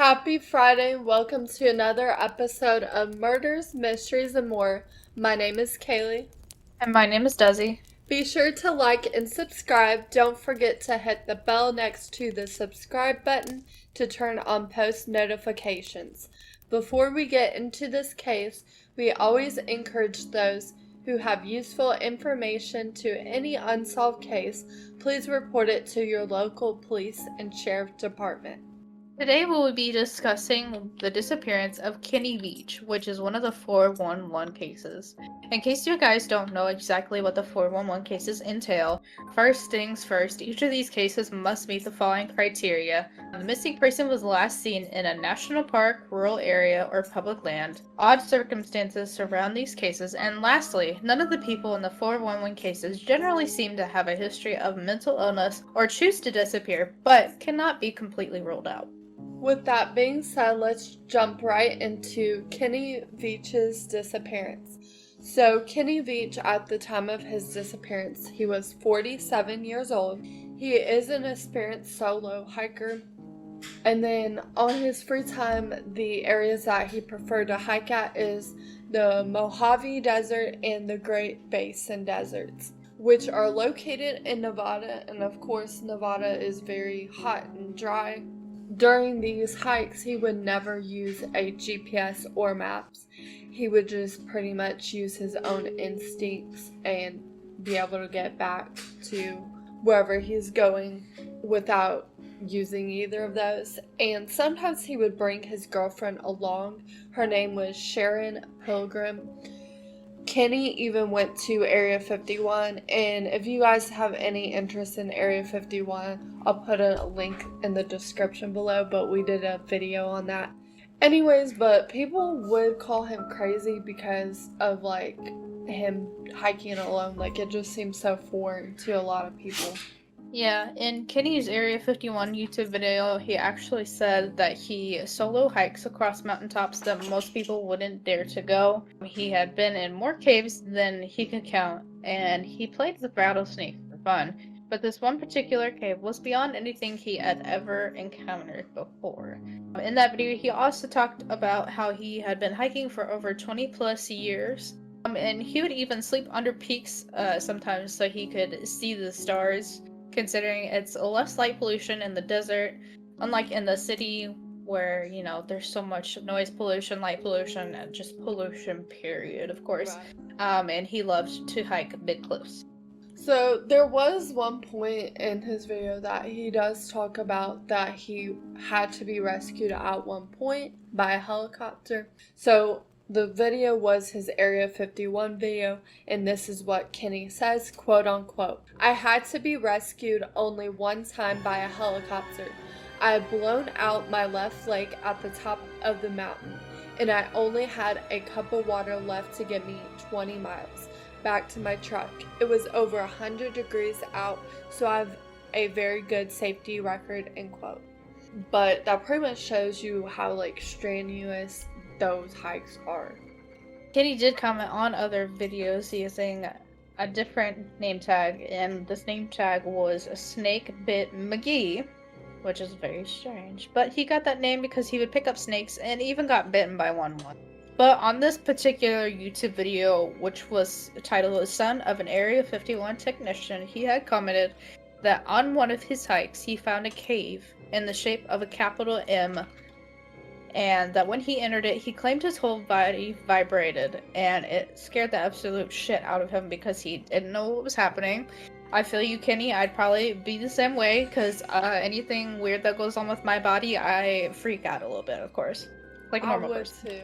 Happy Friday. Welcome to another episode of Murders, Mysteries, and More. My name is Kaylee. And my name is Desi. Be sure to like and subscribe. Don't forget to hit the bell next to the subscribe button to turn on post notifications. Before we get into this case, we always encourage those who have useful information to any unsolved case, please report it to your local police and sheriff department. Today we will be discussing the disappearance of Kenny Veach, which is one of the 411 cases. In case you guys don't know exactly what the 411 cases entail, first things first, each of these cases must meet the following criteria. The missing person was last seen in a national park, rural area, or public land. Odd circumstances surround these cases, and lastly, none of the people in the 411 cases generally seem to have a history of mental illness or choose to disappear, but cannot be completely ruled out. With that being said, let's jump right into Kenny Veach's disappearance. So, Kenny Veach, at the time of his disappearance, he was 47 years old. He is an experienced solo hiker. And then on his free time, the areas that he preferred to hike at is the Mojave Desert and the Great Basin Deserts, which are located in Nevada. And of course, Nevada is very hot and dry. During these hikes, he would never use a GPS or maps. He would just pretty much use his own instincts and be able to get back to wherever he's going without using either of those. And sometimes he would bring his girlfriend along. Her name was Sharon Pilgrim. Kenny even went to Area 51, and if you guys have any interest in Area 51, I'll put a link in the description below, but we did a video on that. Anyways, but people would call him crazy because of, like, him hiking alone. Like, it just seems so foreign to a lot of people. Yeah, in Kenny's Area 51 YouTube video, he actually said that he solo hikes across mountaintops that most people wouldn't dare to go. He had been in more caves than he could count, and he played with rattlesnakes for fun. But this one particular cave was beyond anything he had ever encountered before. In that video, he also talked about how he had been hiking for over 20 plus years. And he would even sleep under peaks sometimes so he could see the stars, considering it's less light pollution in the desert, unlike in the city where, you know, there's so much noise pollution, light pollution, and just pollution, period, of course. Right. And he loved to hike big cliffs. So there was one point in his video that he does talk about that he had to be rescued at one point by a helicopter. So the video was his Area 51 video, and this is what Kenny says, quote unquote, "I had to be rescued only one time by a helicopter. I had blown out my left leg at the top of the mountain, and I only had a cup of water left to get me 20 miles back to my truck. It was over 100 degrees out, so I have a very good safety record," end quote. But that pretty much shows you how, like, strenuous those hikes are. Kenny did comment on other videos using a different name tag, and this name tag was Snake Bit McGee, which is very strange. But he got that name because he would pick up snakes and even got bitten by one once. But on this particular YouTube video, which was titled "The Son of an Area 51 Technician," he had commented that on one of his hikes he found a cave in the shape of a capital M, and that when he entered it, he claimed his whole body vibrated, and it scared the absolute shit out of him because he didn't know what was happening. I feel you, Kenny. I'd probably be the same way, because anything weird that goes on with my body, I freak out a little bit, of course. Like a normal person. Too.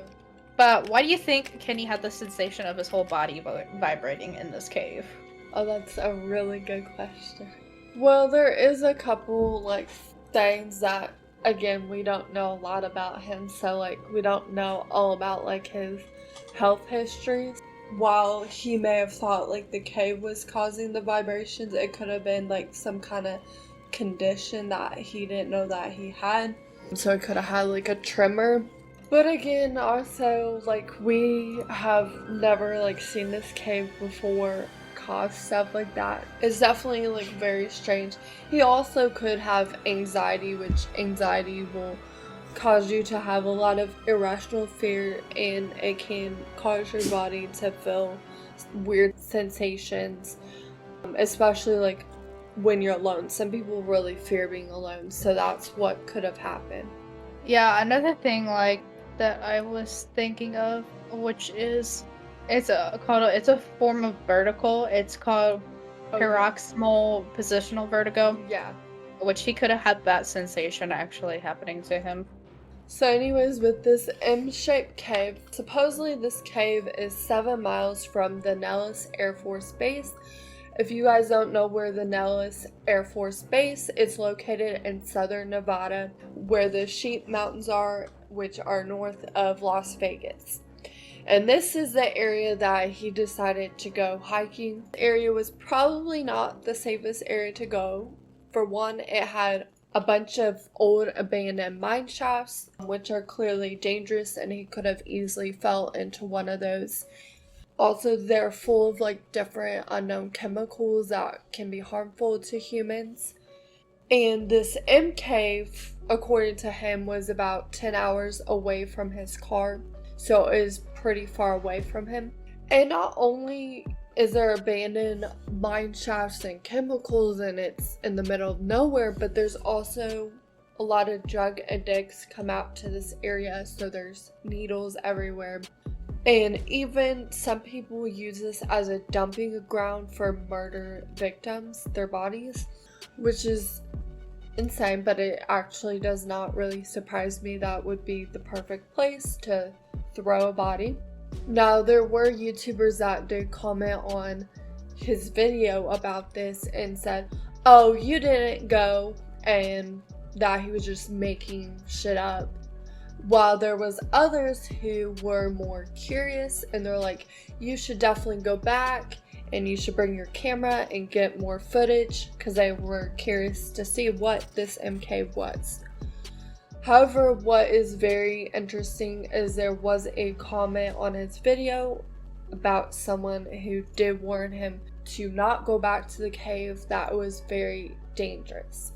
But why do you think Kenny had the sensation of his whole body vibrating in this cave? Oh, that's a really good question. Well, there is a couple, like, things that, again, we don't know a lot about him, so, like, we don't know all about, like, his health history. While he may have thought, like, the cave was causing the vibrations, it could have been, like, some kind of condition that he didn't know that he had. So it could have had, like, a tremor. But again, also, like, we have never, like, seen this cave before cause stuff like that. It's definitely, like, very strange. He also could have anxiety, which anxiety will cause you to have a lot of irrational fear, and it can cause your body to feel weird sensations, especially like when you're alone. Some people really fear being alone, so that's what could have happened. Yeah, another thing like that I was thinking of, which is it's a form of vertigo. It's called paroxysmal positional vertigo, Yeah. which he could have had that sensation actually happening to him. So anyways, with this M-shaped cave, supposedly this cave is 7 miles from the Nellis Air Force Base. If you guys don't know where the Nellis Air Force Base, it's located in southern Nevada, where the Sheep Mountains are, which are north of Las Vegas. And this is the area that he decided to go hiking. The area was probably not the safest area to go. For one, it had a bunch of old abandoned mine shafts, which are clearly dangerous, and he could have easily fell into one of those. Also, they're full of like different unknown chemicals that can be harmful to humans. And this M cave, according to him, was about 10 hours away from his car, so it is pretty far away from him. And not only is there abandoned mine shafts and chemicals, and it's in the middle of nowhere, but there's also a lot of drug addicts come out to this area, so there's needles everywhere. And even some people use this as a dumping ground for murder victims, their bodies, which is insane, but it actually does not really surprise me. That would be the perfect place to throw a body. Now, there were YouTubers that did comment on his video about this and said, oh, you didn't go, and that he was just making shit up. While there was others who were more curious, and they're like, you should definitely go back and you should bring your camera and get more footage, because they were curious to see what this MK was. However, what is very interesting is there was a comment on his video about someone who did warn him to not go back to the cave, that it was very dangerous.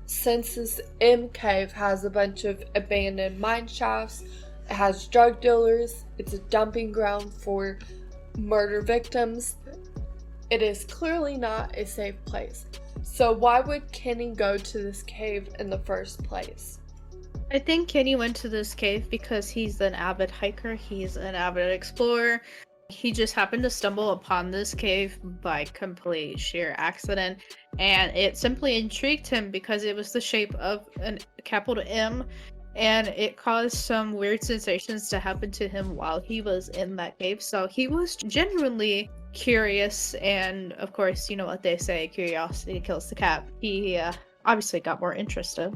Since this M cave has a bunch of abandoned mine shafts, it has drug dealers, it's a dumping ground for murder victims, it is clearly not a safe place. So why would Kenny go to this cave in the first place? I think Kenny went to this cave because he's an avid hiker, he's an avid explorer. He just happened to stumble upon this cave by complete sheer accident, and it simply intrigued him because it was the shape of a capital M, and it caused some weird sensations to happen to him while he was in that cave. So he was genuinely curious, and of course, you know what they say, curiosity kills the cat. He obviously got more interested.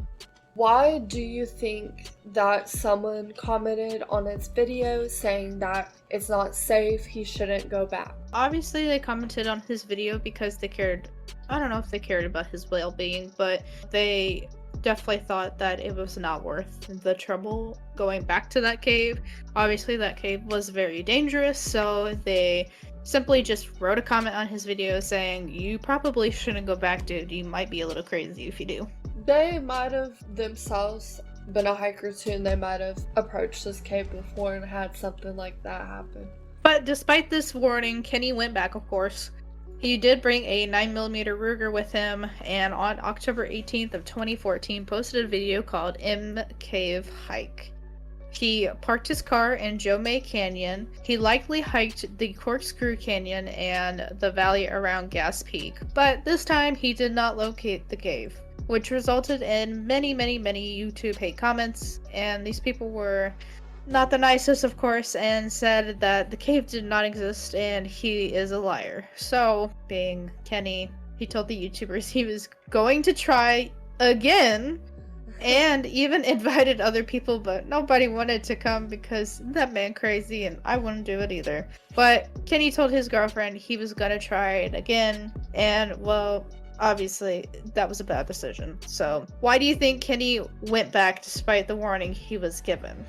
Why do you think that someone commented on his video saying that it's not safe, he shouldn't go back? Obviously, they commented on his video because they cared. I don't know if they cared about his well-being, but they definitely thought that it was not worth the trouble going back to that cave. Obviously, that cave was very dangerous, so they simply just wrote a comment on his video saying, you probably shouldn't go back, dude. You might be a little crazy if you do. They might have themselves been a hiker too, and they might have approached this cave before and had something like that happen. But despite this warning, Kenny went back, of course. He did bring a 9mm Ruger with him, and on October 18th of 2014 posted a video called M Cave Hike. He parked his car in Joe May Canyon. He likely hiked the Corkscrew Canyon and the valley around Gas Peak, but this time he did not locate the cave, which resulted in many YouTube hate comments, and these people were not the nicest, of course, and said that the cave did not exist and he is a liar. So, being Kenny, he told the YouTubers he was going to try again, and even invited other people, but nobody wanted to come because that man crazy, and I wouldn't do it either. But Kenny told his girlfriend he was gonna try it again, and well, obviously that was a bad decision. So why do you think Kenny went back despite the warning he was given?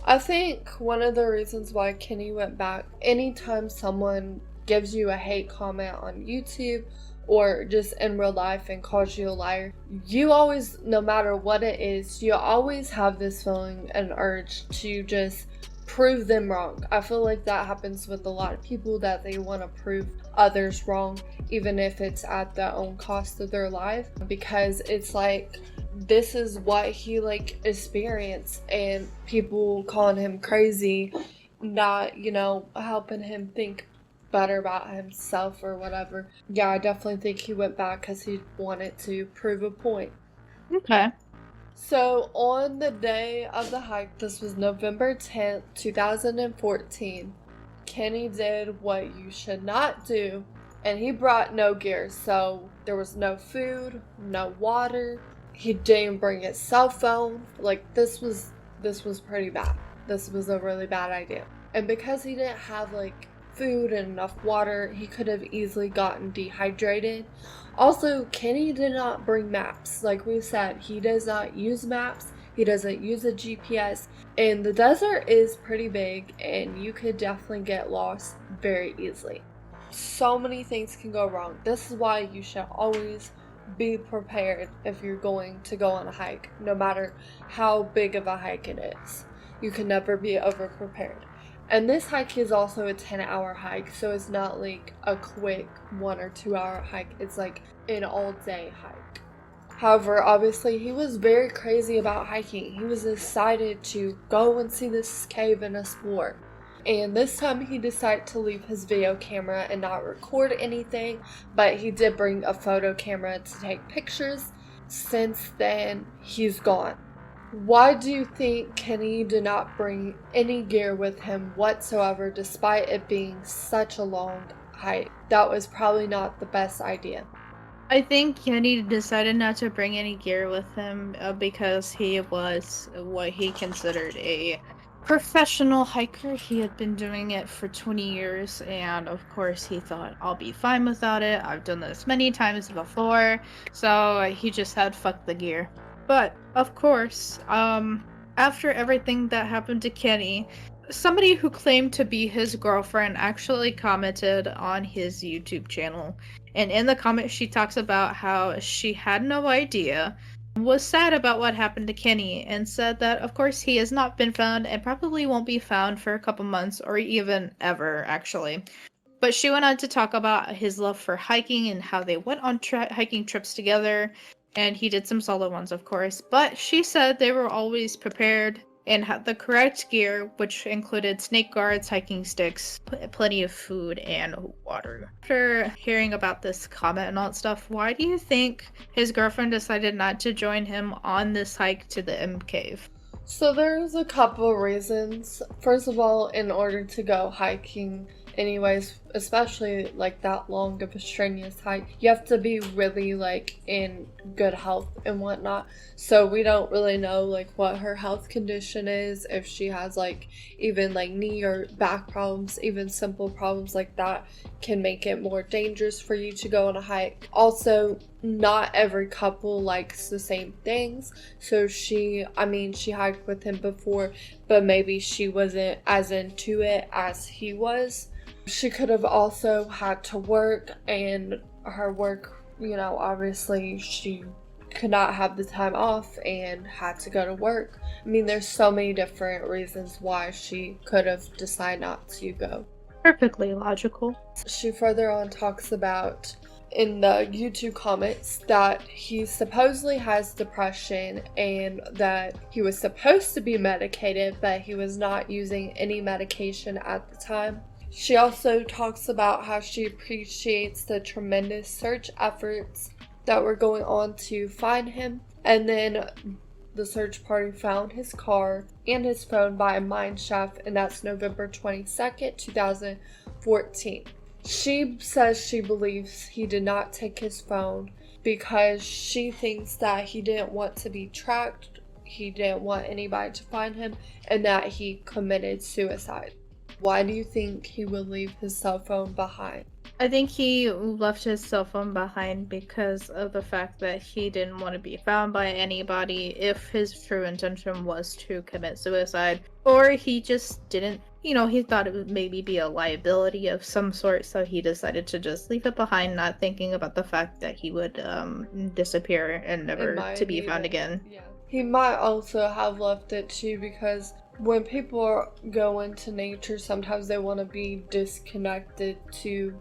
I think one of the reasons why Kenny went back, anytime someone gives you a hate comment on YouTube or just in real life and calls you a liar, you always, no matter what it is, you always have this feeling and urge to just prove them wrong. I feel like that happens with a lot of people, that they want to prove others wrong, even if it's at their own cost of their life, because it's like, this is what he like experienced, and people calling him crazy, not, you know, helping him think better about himself or whatever. Yeah, I definitely think he went back because he wanted to prove a point. Okay. So on the day of the hike, this was November 10th, 2014, Kenny did what you should not do, and he brought no gear. So there was no food, no water. He didn't bring his cell phone. Like, this was pretty bad. This was a really bad idea. And because he didn't have like food and enough water, he could have easily gotten dehydrated. Also, Kenny did not bring maps. Like we said, he does not use maps. He doesn't use a GPS. And the desert is pretty big, and you could definitely get lost very easily. So many things can go wrong. This is why you should always be prepared if you're going to go on a hike, no matter how big of a hike it is. You can never be over prepared. And this hike is also a 10-hour hike, so it's not like a quick 1 or 2 hour hike. It's like an all-day hike. However, obviously, he was very crazy about hiking. He was excited to go and see this cave and explore. And this time he decided to leave his video camera and not record anything, but he did bring a photo camera to take pictures. Since then, he's gone. Why do you think Kenny did not bring any gear with him whatsoever, despite it being such a long hike? That was probably not the best idea. I think Kenny decided not to bring any gear with him because he was what he considered a professional hiker. He had been doing it for 20 years, and of course he thought, I'll be fine without it. I've done this many times before, so he just had fuck the gear. But of course, after everything that happened to Kenny, somebody who claimed to be his girlfriend actually commented on his YouTube channel. And in the comment, she talks about how she had no idea, was sad about what happened to Kenny, and said that of course he has not been found and probably won't be found for a couple months or even ever, actually. But she went on to talk about his love for hiking and how they went on hiking trips together, and he did some solo ones, of course. But she said they were always prepared and had the correct gear, which included snake guards, hiking sticks, plenty of food, and water. After hearing about this comment and all that stuff, why do you think his girlfriend decided not to join him on this hike to the M Cave? So there's a couple of reasons. First of all, in order to go hiking anyways, especially like that long of a strenuous hike, you have to be really like in good health and whatnot. So we don't really know like what her health condition is, if she has like even like knee or back problems. Even simple problems like that can make it more dangerous for you to go on a hike. Also, not every couple likes the same things. So she hiked with him before, but maybe she wasn't as into it as he was. She could have also had to work, and her work, you know, obviously she could not have the time off and had to go to work. I mean, there's so many different reasons why she could have decided not to go. Perfectly logical. She further on talks about in the YouTube comments that he supposedly has depression and that he was supposed to be medicated, but he was not using any medication at the time. She also talks about how she appreciates the tremendous search efforts that were going on to find him. And then the search party found his car and his phone by a mine shaft, and that's November 22nd, 2014. She says she believes he did not take his phone because she thinks that he didn't want to be tracked, he didn't want anybody to find him, and that he committed suicide. Why do you think he would leave his cell phone behind? I think he left his cell phone behind because of the fact that he didn't want to be found by anybody if his true intention was to commit suicide, or he just didn't he thought it would maybe be a liability of some sort, so he decided to just leave it behind, not thinking about the fact that he would disappear and It never might to be need found it. again. Yeah. He might also have left it too because when people go into nature, sometimes they want to be disconnected to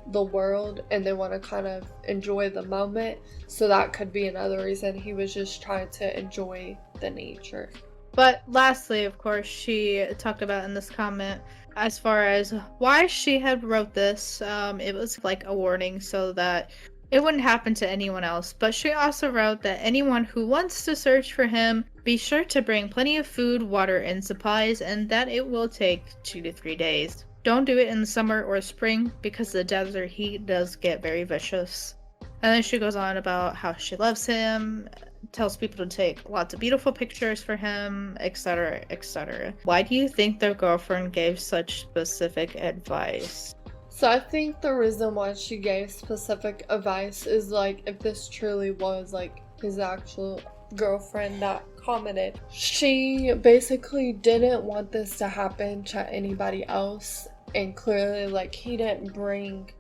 the world and they want to kind of enjoy the moment. So that could be another reason he was just trying to enjoy the nature. But lastly, of course, she talked about in this comment as far as why she had wrote this. It was like a warning so that it wouldn't happen to anyone else. But she also wrote that anyone who wants to search for him, be sure to bring plenty of food, water, and supplies, and that it will take 2 to 3 days. Don't do it in the summer or spring because the desert heat does get very vicious. And then she goes on about how she loves him, tells people to take lots of beautiful pictures for him, etc., etc. Why do you think their girlfriend gave such specific advice? So I think the reason why she gave specific advice is like if this truly was like his actual girlfriend that commented, she basically didn't want this to happen to anybody else, and clearly like he didn't bring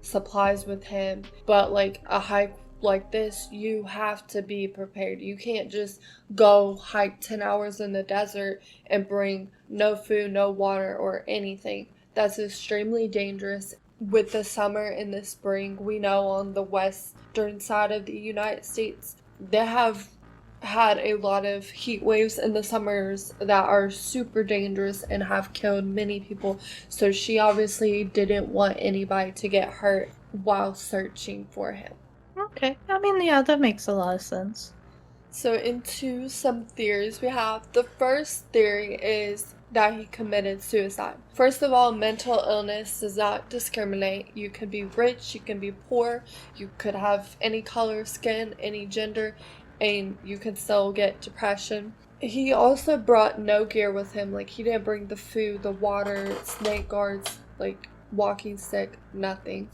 supplies with him, but like a hike like this, you have to be prepared. You can't just go hike 10 hours in the desert and bring no food, no water, or anything. That's extremely dangerous. With the summer and the spring, we know on the western side of the United States, they have had a lot of heat waves in the summers that are super dangerous and have killed many people. So she obviously didn't want anybody to get hurt while searching for him. Okay, I mean, yeah, that makes a lot of sense. So into some theories we have. The first theory is that he committed suicide. First of all, mental illness does not discriminate. You can be rich, you can be poor, you could have any color of skin, any gender, and you can still get depression. He also brought no gear with him. Like, he didn't bring the food, the water, snake guards, like walking stick, nothing.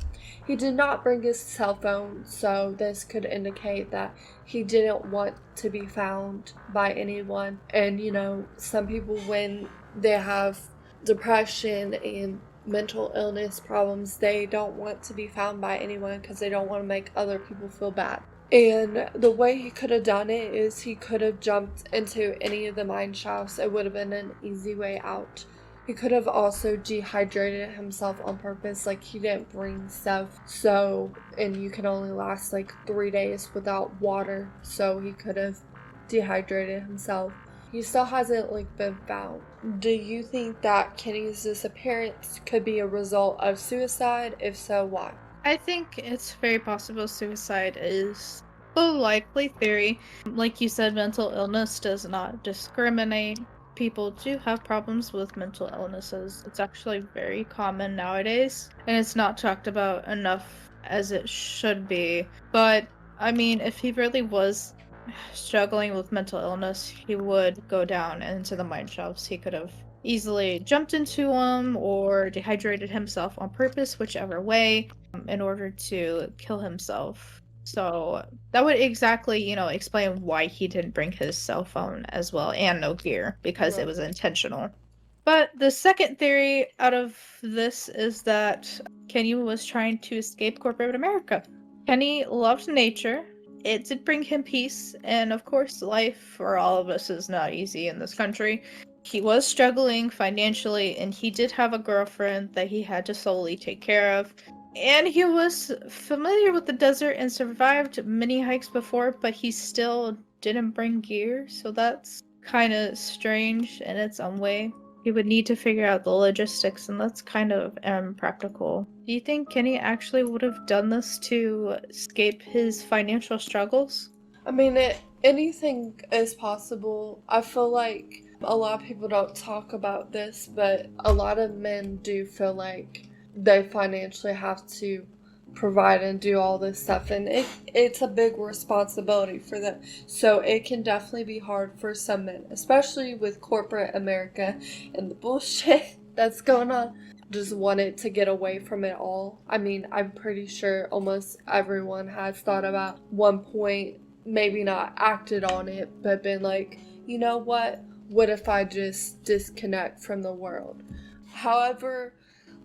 He did not bring his cell phone, so this could indicate that he didn't want to be found by anyone. And some people, when they have depression and mental illness problems, they don't want to be found by anyone because they don't want to make other people feel bad. And the way he could have done it is he could have jumped into any of the mine shafts. It would have been an easy way out. He could have also dehydrated himself on purpose, like he didn't bring stuff. So, and you can only last like 3 days without water. So he could have dehydrated himself. He still hasn't like been found. Do you think that Kenny's disappearance could be a result of suicide? If so, why? I think it's very possible suicide is a likely theory. Like you said, mental illness does not discriminate. People do have problems with mental illnesses. It's actually very common nowadays, and it's not talked about enough as it should be. But, I mean, if he really was struggling with mental illness, he would go down into the mine shafts. He could have easily jumped into them or dehydrated himself on purpose, whichever way, in order to kill himself. So that would exactly, explain why he didn't bring his cell phone as well and no gear, because it was intentional. But the second theory out of this is that Kenny was trying to escape corporate America. Kenny loved nature. It did bring him peace, and of course, life for all of us is not easy in this country. He was struggling financially, and he did have a girlfriend that he had to solely take care of. And he was familiar with the desert and survived many hikes before, but he still didn't bring gear, so that's kind of strange in its own way. He would need to figure out the logistics, and that's kind of impractical. Do you think Kenny actually would have done this to escape his financial struggles? I mean, anything is possible. I feel like a lot of people don't talk about this, but a lot of men do feel like they financially have to provide and do all this stuff, and it's a big responsibility for them. So it can definitely be hard for some men, especially with corporate America and the bullshit that's going on. Just wanted to get away from it all. I mean, I'm pretty sure almost everyone has thought about one point, maybe not acted on it, but been like, you know what if I just disconnect from the world? However,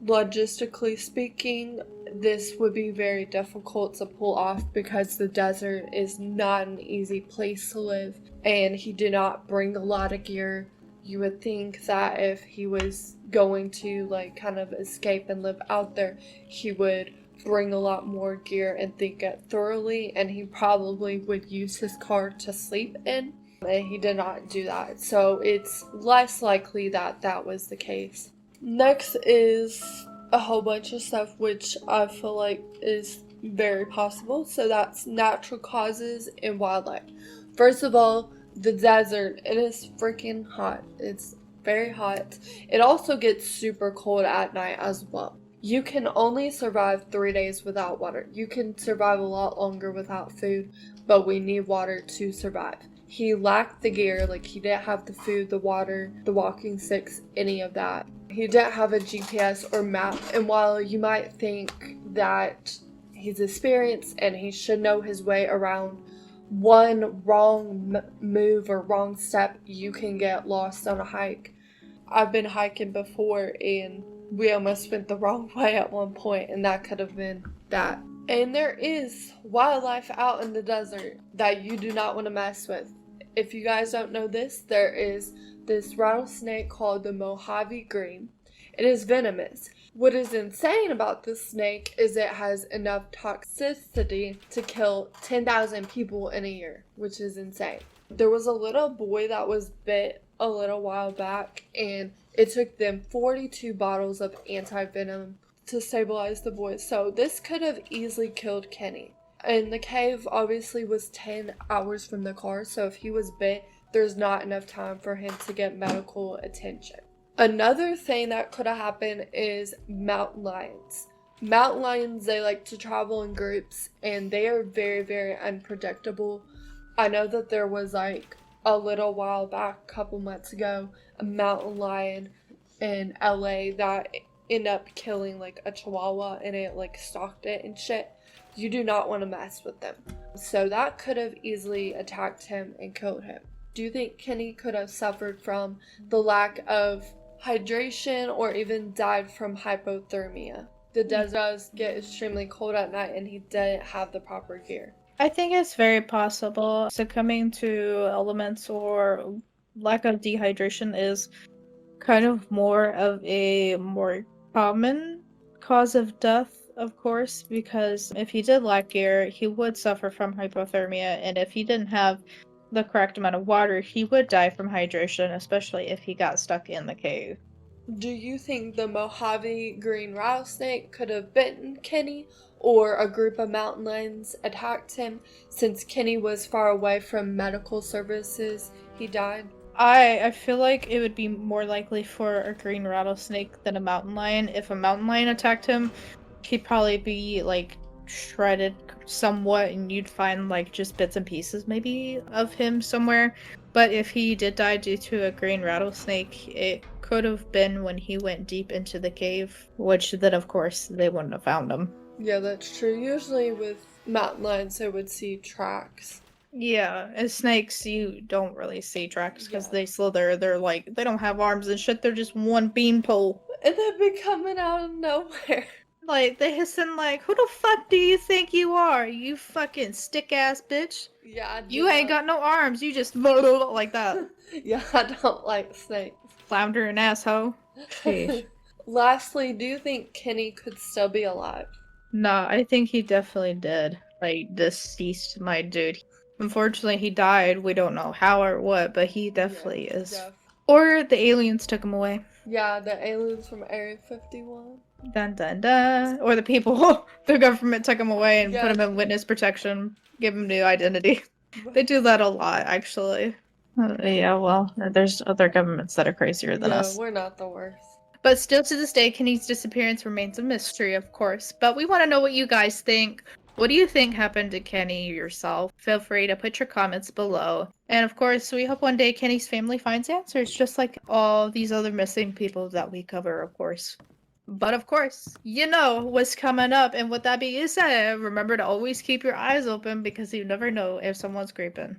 logistically speaking, this would be very difficult to pull off because the desert is not an easy place to live, and he did not bring a lot of gear. You would think that if he was going to like kind of escape and live out there, he would bring a lot more gear and think it thoroughly, and he probably would use his car to sleep in, and he did not do that. So it's less likely that that was the case. Next is a whole bunch of stuff which I feel like is very possible. So that's natural causes and wildlife. First of all, the desert. It is freaking hot. It's very hot. It also gets super cold at night as well. You can only survive 3 days without water. You can survive a lot longer without food, but we need water to survive. He lacked the gear, like he didn't have the food, the water, the walking sticks, any of that. He didn't have a GPS or map, and while you might think that he's experienced and he should know his way around, one wrong move or wrong step, you can get lost on a hike. I've been hiking before and we almost went the wrong way at one point, and that could have been that. And there is wildlife out in the desert that you do not want to mess with. If you guys don't know this, there is this rattlesnake called the Mojave Green. It is venomous. What is insane about this snake is it has enough toxicity to kill 10,000 people in a year, which is insane. There was a little boy that was bit a little while back, and it took them 42 bottles of anti-venom to stabilize the boy. So this could have easily killed Kenny. And the cave obviously was 10 hours from the car, so if he was bit, there's not enough time for him to get medical attention. Another thing that could have happened is mountain lions. Mountain lions, they like to travel in groups, and they are very, very unpredictable. I know that there was like a little while back, a couple months ago, a mountain lion in LA that ended up killing like a chihuahua, and it like stalked it and shit. You do not want to mess with them. So that could have easily attacked him and killed him. Do you think Kenny could have suffered from the lack of hydration or even died from hypothermia? The desert does get extremely cold at night, and he didn't have the proper gear. I think it's very possible. Succumbing to elements or lack of dehydration is kind of more of a more common cause of death, of course, because if he did lack gear, he would suffer from hypothermia, and if he didn't have the correct amount of water, he would die from hydration, especially if he got stuck in the cave. Do you think the Mojave Green rattlesnake could have bitten Kenny, or a group of mountain lions attacked him? Since Kenny was far away from medical services, he died. I feel like it would be more likely for a green rattlesnake than a mountain lion. If a mountain lion attacked him, he'd probably be like shredded somewhat, and you'd find like just bits and pieces maybe of him somewhere. But if he did die due to a green rattlesnake, it could have been when he went deep into the cave, which then of course they wouldn't have found him. Yeah, that's true. Usually with mountain lions, I would see tracks. Yeah, as snakes, you don't really see tracks because they slither. They're like, they don't have arms and shit. They're just one beanpole. And they'd be coming out of nowhere. Like, they hissing like, who the fuck do you think you are? You fucking stick-ass bitch. Yeah, You ain't got no arms. You just like that. Yeah, I don't like snakes. Floundering asshole. Sheesh. Lastly, do you think Kenny could still be alive? Nah, I think he definitely did. Like, deceased, my dude. Unfortunately, he died. We don't know how or what, but he definitely is. Or the aliens took him away. Yeah, the aliens from Area 51. Dun dun dun. Or the people, the government took him away and put him in witness protection, give him new identity. They do that a lot, actually. Yeah, well, there's other governments that are crazier than us. We're not the worst. But still to this day, Kenny's disappearance remains a mystery, of course. But we want to know what you guys think. What do you think happened to Kenny yourself? Feel free to put your comments below. And of course, we hope one day Kenny's family finds answers, just like all these other missing people that we cover, of course. But of course, you know what's coming up. And with that being said, remember to always keep your eyes open because you never know if someone's creeping.